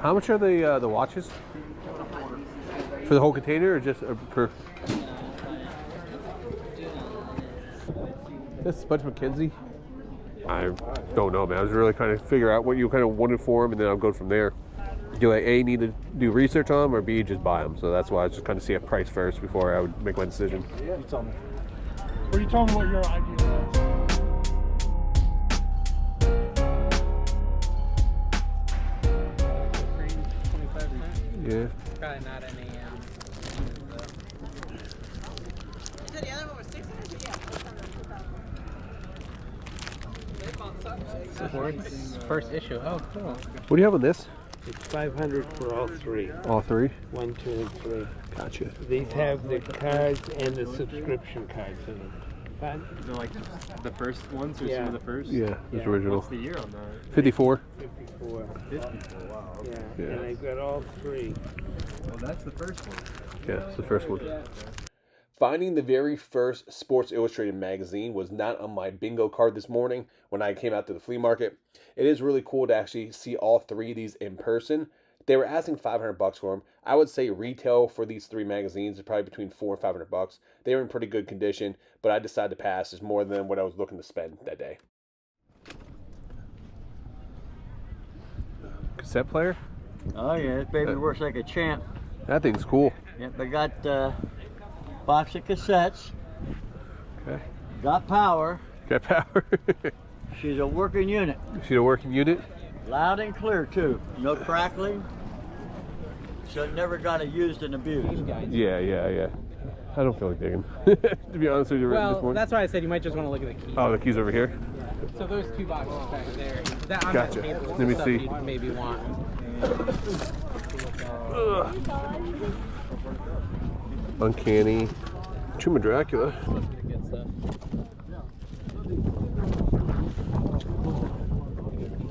How much are the watches? For the whole container or just per? This is Bunch McKenzie. I don't know, man. I was really trying to figure out what you kind of wanted for them, and then I'll go from there. Do I A, need to do research on them, or B, just buy them? So that's why I was just kind of see a price first before I would make my decision. Yeah, you tell me. Or you tell me what your idea is. Yeah. Probably not any. So the other one was 600? Yeah. First issue. Oh, cool. What do you have on this? It's 500 for all three. All three? 1, 2, and 3. Gotcha. These have the cards and the subscription cards in them. They're like the first ones, or Yeah. some of the first? Yeah, it's original. What's the year on that? 54. 54. 54, wow. Yeah. Yeah. And I've got all three. Well, that's the first one. Yeah, it's the first one. Finding the very first Sports Illustrated magazine was not on my bingo card this morning when I came out to the flea market. It is really cool to actually see all three of these in person. They were asking $500 for them. I would say retail for these three magazines is probably between $400 and $500. They were in pretty good condition, but I decided to pass. It's more than what I was looking to spend that day. Cassette player? Oh yeah, this baby works like a champ. That thing's cool. Yep, I got box of cassettes. Okay. Got power. Got power. She's a working unit. She's a working unit? Loud and clear too. No crackling. So it never got used and abused. Yeah. I don't feel like digging. To be honest with you, this Well, morning. that's why I said you might just want to look at the keys. Oh, the keys over here? So those two boxes back there. That on Gotcha. that table. Let me stuff see. You maybe want. Uncanny. Tomb of Dracula. Good stuff.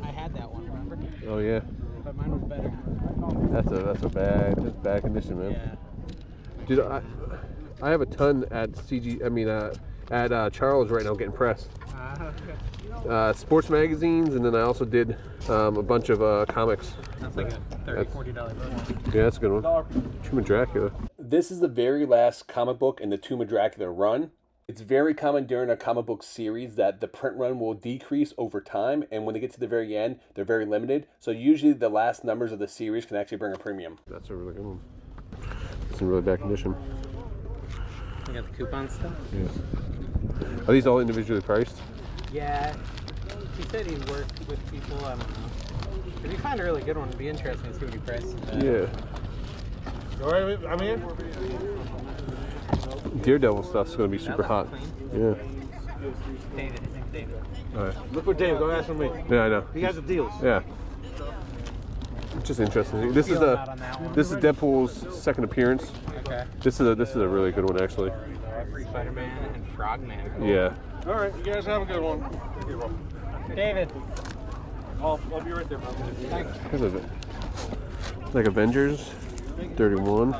I had that one, remember? Oh yeah. But mine was better. That's bad condition, man. Yeah. Dude, I have a ton at at Charles right now getting pressed. Sports magazines, and then I also did a bunch of comics. That's like a $30, $40 book. Yeah, that's a good one. Tomb of Dracula. This is the very last comic book in the Tomb of Dracula run. It's very common during a comic book series that the print run will decrease over time, and when they get to the very end, they're very limited. So usually the last numbers of the series can actually bring a premium. That's a really good one. It's in really bad condition. You got the coupon stuff? Yeah. Are these all individually priced? Yeah. He said he worked with people, I don't know. If you find a really good one, it'd be interesting to see what he priced. Yeah. All right, I'm in. Daredevil stuff's going to be super hot. Yeah. David, his name's David. All right. Look for Dave. Don't ask for me. Yeah, I know. He has the deals. Yeah. It's just interesting. This is Deadpool's second appearance. Okay. This is a really good one, actually. Spider-Man and Frogman. Cool. Yeah. All right, you guys have a good one. David. I'll be right there, bro. Thanks. Here's like Avengers 31.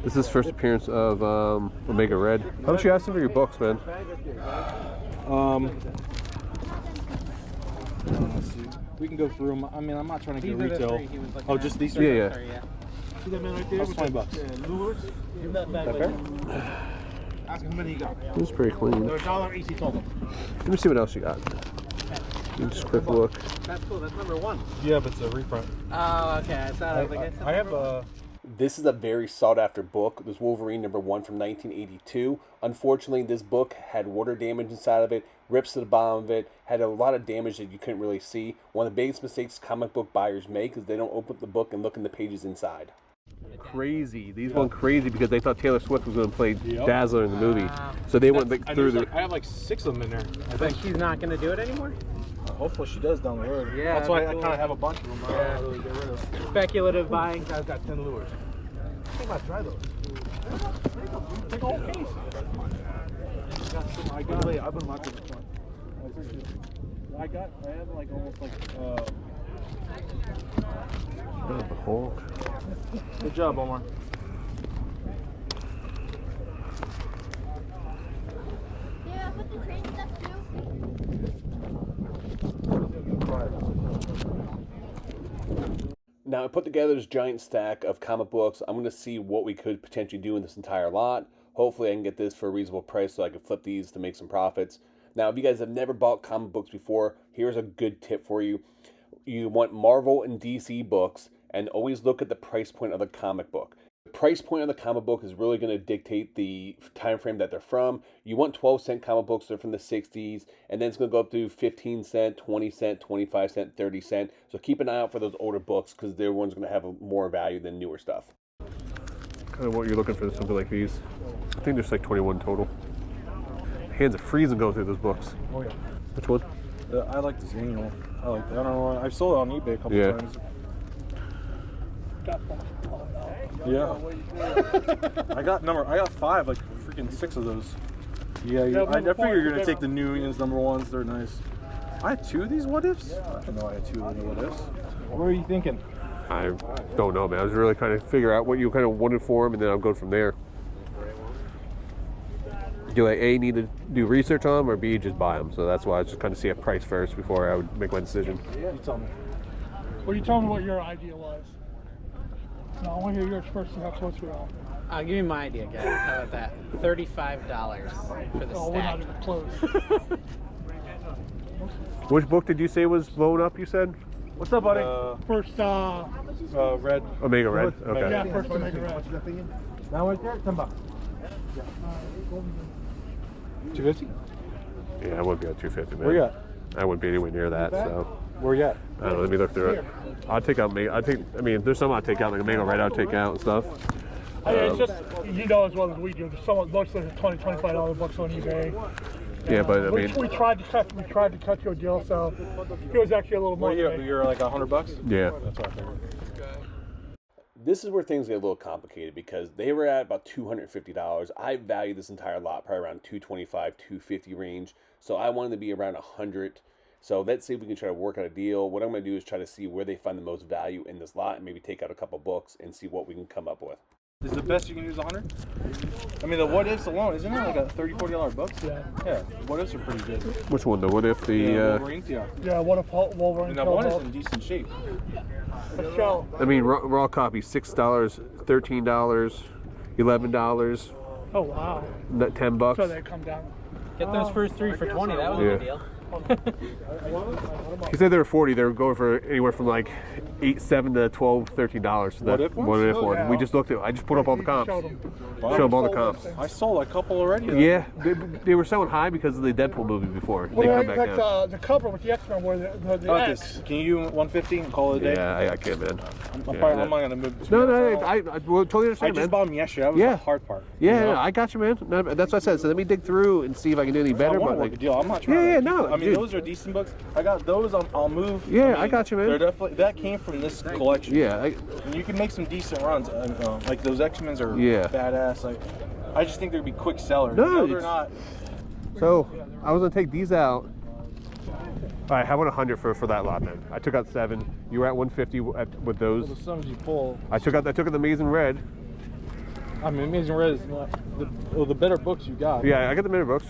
This is first appearance of Omega Red. How much you asking for your books, man? We can go through them. I mean, I'm not trying to These get are the retail. three he was looking Oh, at. just these three? Yeah. Sorry, yeah. See that man right there? That's $20. Lures? Give that back. Fair? Ask him how many he got. It's pretty clean. They're $1 each, he told them. Let me see what else you got. Just a quick look. That's cool. That's number one. Yeah, but it's a reprint. Oh, okay. I thought I have a... This is a very sought after book. This Wolverine #1 from 1982. Unfortunately, this book had water damage inside of it, rips to the bottom of it, had a lot of damage that you couldn't really see. One of the biggest mistakes comic book buyers make is they don't open up the book and look in the pages inside. Crazy. These went crazy because they thought Taylor Swift was going to play Dazzler in the movie. So they went through the... I have like 6 of them in there. I But think. she's not going to do it anymore? Hopefully she does down the road. Yeah, That's why I cool. kind of have a bunch of them. I don't really get rid of. Speculative buying. I've got 10 lures. I think I'll try those. Take a whole case. I got I've been locked in the front. I have like almost like the Hulk. Good job, Omar. Yeah, put the train stuff too. Now, I put together this giant stack of comic books. I'm going to see what we could potentially do in this entire lot. Hopefully, I can get this for a reasonable price so I can flip these to make some profits. Now, if you guys have never bought comic books before, here's a good tip for you. You want Marvel and DC books, and always look at the price point of the comic book. The price point of the comic book is really going to dictate the time frame that they're from. You want 12-cent comic books that are from the 60s, and then it's going to go up to 15-cent, 20-cent, 25-cent, 30-cent. So keep an eye out for those older books because their one's going to have more value than newer stuff. Kind of what you're looking for, something like these. I think there's like 21 total. Hands are freezing going through those books. Oh yeah. Which one? I like this annual. I like that. I don't know. I've sold it on eBay a couple times. Yeah. I got 5, like freaking 6 of those. Yeah, I figure you're gonna take the new Ian's number 1s. They're nice. I had 2 of these what ifs? I didn't know I had 2 of the what ifs. What were you thinking? I don't know, man. I was really trying to figure out what you kind of wanted for them, and then I'll go from there. Do I A, need to do research on them, or B, just buy them? So that's why I just kind of see a price first before I would make my decision. Yeah, you tell me. Well, you tell me what your idea was. No, I want to hear yours first and how close we are. I'll give you my idea, guys. How about that? $35 for the Oh, we're not stack. even close. Which book did you say was blown up, you said? What's up, buddy? First, Red. Omega Red? Okay. yeah, first to make it red. Now right there, $10. 250? Yeah, I wouldn't be at 250, man. Where you at? I wouldn't be anywhere near that, so. Where you at? I don't know, let me look through it. I'll take out, I mean, there's some I'll take out, like Omega Red I'll take out and stuff. It's just, you know as well as we do, there's some books that are $20, $25 books on eBay. Yeah, but I mean. We tried to cut you a deal, so it was actually a little more. You're like $100? Yeah. That's what I figured. This is where things get a little complicated because they were at about $250. I value this entire lot probably around $225, $250 range. So I wanted to be around $100. So let's see if we can try to work out a deal. What I'm going to do is try to see where they find the most value in this lot and maybe take out a couple books and see what we can come up with. Is the best you can use 100? I mean, the what ifs alone, isn't it like a $30, $40 books? Yeah. Yeah, what ifs are pretty good. Which one? The what if the Wolverines, yeah. Yeah, what if Wolverine? And that one is in decent shape. Let's go. I mean, raw copy, $6, $13, $11, Oh wow. $10. So they come down. Get those first 3 for 20. That was a good deal. He said they were 40. They were going for anywhere from like $7 to $12, $13. So What if ones? What if Oh, one? yeah. We just looked at. I just put up all the comps. Showed 'em. Show them all the comps. I sold a couple already. Though. Yeah, they were selling high because of the Deadpool movie before. They Well, come back that's down. the cover with the X-Men where the I like X. this. Can you do 150 and call it a day? Yeah, I can't, man. I'm not gonna move this. No, one. I well, totally I understand, just man. bought them yesterday. That was Yeah. the hard part. Yeah, you know? I got you, man. No, that's what I said. So let me dig through and see if I can do any I better. want to But work a like, deal. I'm not trying. Yeah, to no, I mean, dude. those are decent books. I got those. I'll move. Yeah, mean, I got you, man. They're definitely that came from this collection. yeah, And you can make some decent runs. Like those X-Men's are Yeah. badass. Like, I just think they'd be quick sellers. No, they're it's- not. so I was gonna take these out. All right, how about 100 for that lot then? I took out 7. You were at 150 with those. Well, the sums you pull. I took out the Amazing Red. I mean, Amazing Red is not the better books you got. Yeah, I got the minute books.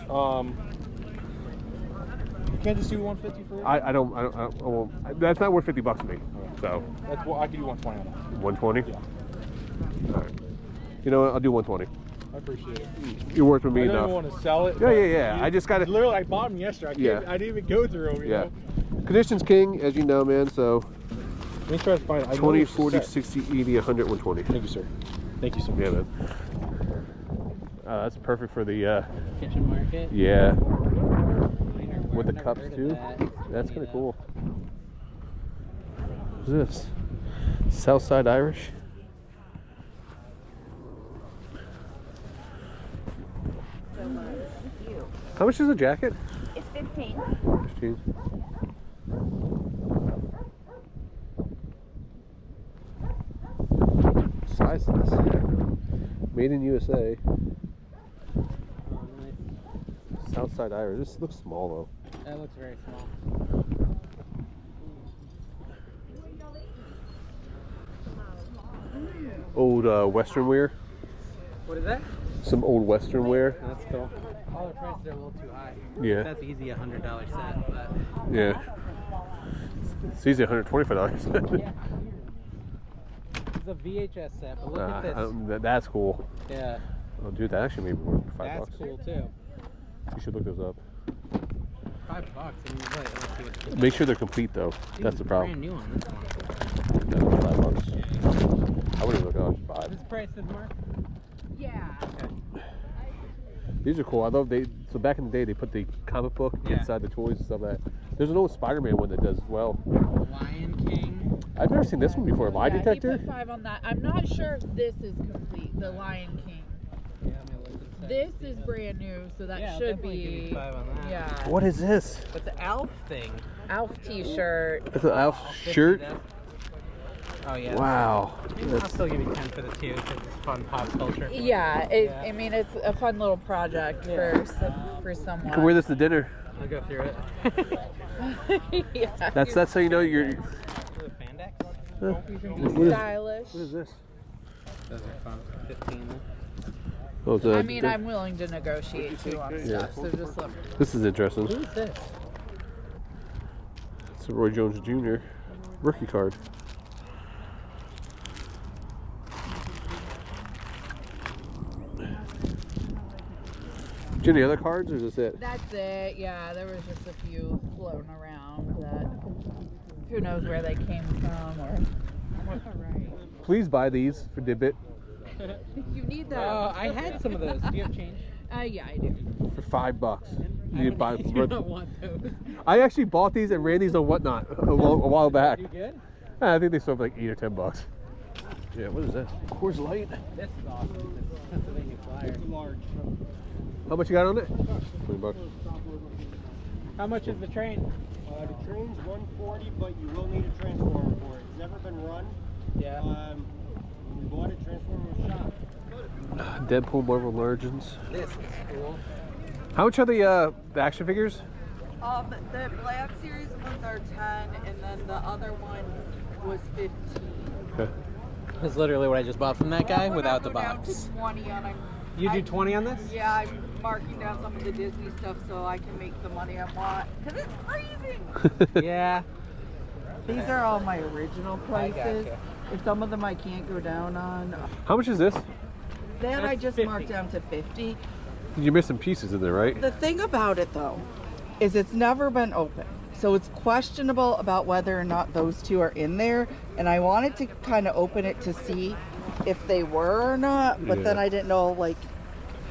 You can't just do 150 for it. I won't. That's not worth $50 to me. So That's what I could do 120 on that. 120. Yeah. All right. You know what? I'll do 120. I appreciate it. You're worth with I me don't enough. even want to sell it. Yeah, but yeah. I just got to. Literally, I bought them yesterday. I didn't even go through them. You Yeah. know? Conditions king, as you know, man. So Let me try to find it. I know 20, it's a 40, set. 60, 80, 100, 120. Thank you, sir. Thank you so much. Yeah, man. That's perfect for the. Kitchen market. Yeah. With With the cups too. That's kind of cool. What's this? Southside Irish. How much is a jacket? It's 15. 15. Size this. Made in USA. Southside Irish. This looks small though. That looks very small. Old Western wear. What is that? Some old Western wear. That's cool. All the prices are a little too high. Yeah. That's easy $100 set, but Yeah. It's easy, $125. a VHS set, but look at this. That's cool. Yeah, Oh, dude, that actually may be worth $5. that's cool too. You should look those up. $5. I mean, let's see what's Make sure they're complete, though. That's the problem. brand new on this one. That's $5. I wouldn't look up. What's the price of Mark? Yeah. These are cool. I love so back in the day they put the comic book inside the toys and stuff like that. There's an old Spider-Man one that does as well. Lion King. I've never seen this one before. Lie Yeah, detector? He put 5 on that. I'm not sure if this is complete. The Lion King. Yeah, I'm gonna look at This is brand new, so that Yeah, should definitely give be. you 5 on that. Yeah. What is this? But the Alf thing. Alf T-shirt. It's an Alf 50, shirt? Oh yeah. Wow. I'll still give you 10 for the 2 because it's fun pop culture. Yeah, I mean it's a fun little project for someone. You can wear this to dinner. I'll go through it. Yeah. That's how you know you're. The Fandex. What is, Stylish. what is this? Those are fun. 15. Oh, it's I mean, I'm willing to negotiate too on stuff, so just let me. This is interesting. Who is this? It's a Roy Jones Jr. rookie card. Do you have any other cards, or is this it? That's it. Yeah, there was just a few floating around that who knows where they came from or. Alright. Please buy these for Dibbit You need that. I had some of those. Do you have change? Yeah, I do. for $5. You need to buy them I do for. not want those. I actually bought these and ran these on Whatnot a while back. You good? I think they sold for like $8 or $10. Yeah, what is this? Coors Light. This is awesome. This Pennsylvania Flyer. Large. How much you got on it? $20. How much is the train? The train's 140, but you will need a transformer for it. It's never been run. Yeah. When we bought it, transformer was shot. Deadpool, Marvel Legends. This is cool. How much are the action figures? The Black Series ones are 10, and then the other one was 15. Okay. That's literally what I just bought from that guy We're without the gonna go down box. to 20 on it. You do 20 on this? Yeah, I'm marking down some of the Disney stuff so I can make the money I want. Because it's freezing! Yeah. These are all my original prices. gotcha. And some of them I can't go down on. How much is this? That I That's just 50. marked down to 50. You're missing pieces in there, right? The thing about it though, is it's never been open. So it's questionable about whether or not those two are in there. And I wanted to kind of open it to see if they were or not. But then Yeah. I didn't know, like,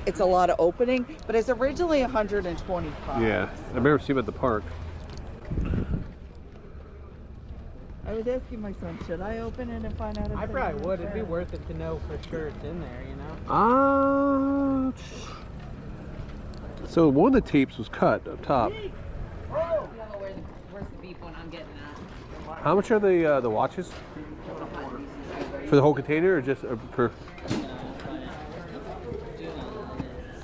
it's a lot of opening. But it's originally 125. Yeah, I remember seeing them at the park. I was asking my son, should I open it and find out if I they're probably in would. It'd be there? worth it to know for sure it's in there, you know? So one of the tapes was cut up top. Where's the beef one I'm getting at? How much are the watches? For the whole container, or just per?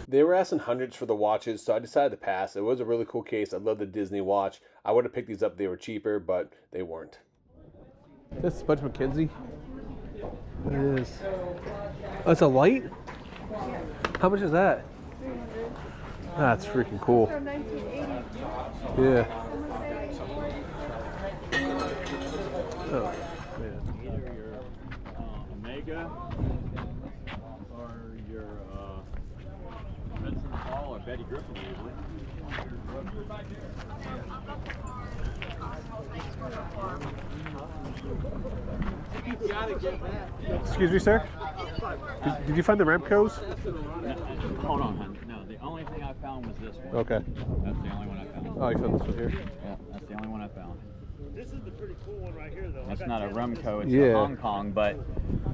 They were asking hundreds for the watches, so I decided to pass. It was a really cool case. I love the Disney watch. I would have picked these up. They were cheaper, but they weren't. This is Butch McKenzie. What is this? Oh, it's a light? How much is that? That's freaking cool. Yeah. Oh, man. Either your Omega or your Vincent Paul or Betty Griffin usually. You gotta get that. Excuse me, sir? Did you find the Remcos? Hold on, hon. No, the only thing I found was this one. Okay. That's the only one I found. Oh, you found this one here? Yeah, that's the only one I found. This is the pretty cool one right here, though. It's not a Remco, it's Yeah. a Hong Kong, but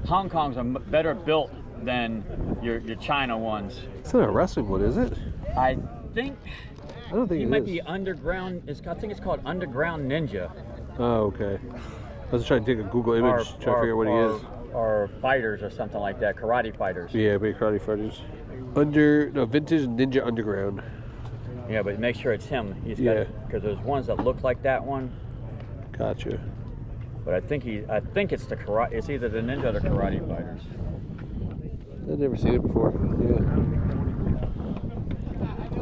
Hong Kong's are better built than your China ones. It's not a wrestling one, is it? I think I don't think he it might is. be underground. I think it's called Underground Ninja. Oh, okay. I was trying to take a Google image, trying to figure out what he is. Or fighters or something like that, karate fighters. Yeah, big karate fighters. Vintage Ninja Underground. Yeah, but make sure it's him. He's got Yeah. because there's ones that look like that one, Gotcha. but I think it's the karate. It's either the ninja or the karate fighters. I've never seen it before. Yeah.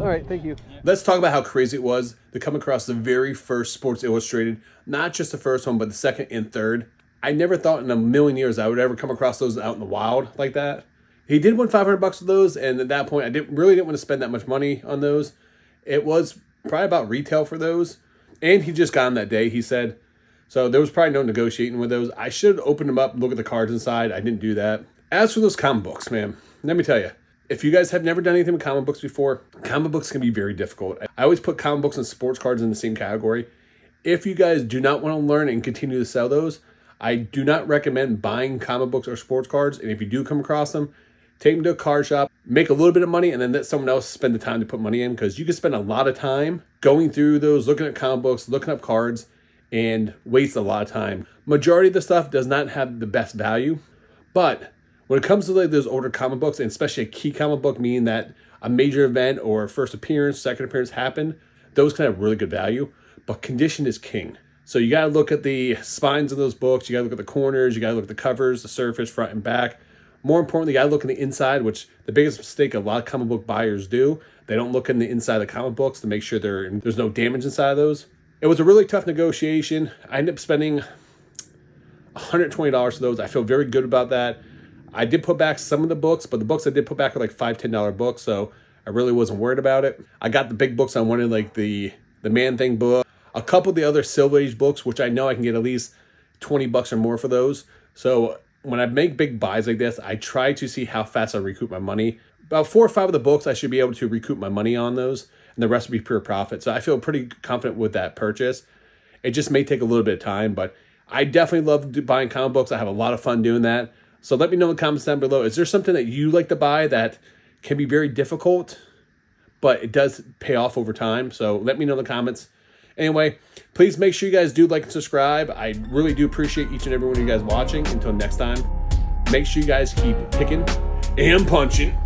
All right, thank you. Let's talk about how crazy it was to come across the very first Sports Illustrated. Not just the first one, but the second and third. I never thought in a million years I would ever come across those out in the wild like that. He did win $500 for those, and at that point, I really didn't want to spend that much money on those. It was probably about retail for those, and he just got them that day, he said. So there was probably no negotiating with those. I should open them up, look at the cards inside. I didn't do that. As for those comic books, man, let me tell you, if you guys have never done anything with comic books before, comic books can be very difficult. I always put comic books and sports cards in the same category. If you guys do not want to learn and continue to sell those, I do not recommend buying comic books or sports cards. And if you do come across them, take them to a card shop, make a little bit of money, and then let someone else spend the time to put money in, because you can spend a lot of time going through those, looking at comic books, looking up cards, and waste a lot of time. Majority of the stuff does not have the best value, but when it comes to like those older comic books, and especially a key comic book, meaning that a major event or first appearance, second appearance happened, those can have really good value, but condition is king. So you got to look at the spines of those books, you got to look at the corners, you got to look at the covers, the surface, front and back. More importantly, you got to look in the inside, which the biggest mistake a lot of comic book buyers do. They don't look in the inside of the comic books to make sure there's no damage inside of those. It was a really tough negotiation. I ended up spending $120 for those. I feel very good about that. I did put back some of the books, but the books I did put back are like $5, $10 books, so I really wasn't worried about it. I got the big books I wanted, like the Man Thing book, a couple of the other Silver Age books, which I know I can get at least $20 or more for those. So when I make big buys like this, I try to see how fast I recoup my money. About 4 or 5 of the books, I should be able to recoup my money on those, and the rest will be pure profit. So I feel pretty confident with that purchase. It just may take a little bit of time, but I definitely love buying comic books. I have a lot of fun doing that. So let me know in the comments down below. Is there something that you like to buy that can be very difficult, but it does pay off over time? So let me know in the comments. Anyway, please make sure you guys do like and subscribe. I really do appreciate each and every one of you guys watching. Until next time, make sure you guys keep picking and punching.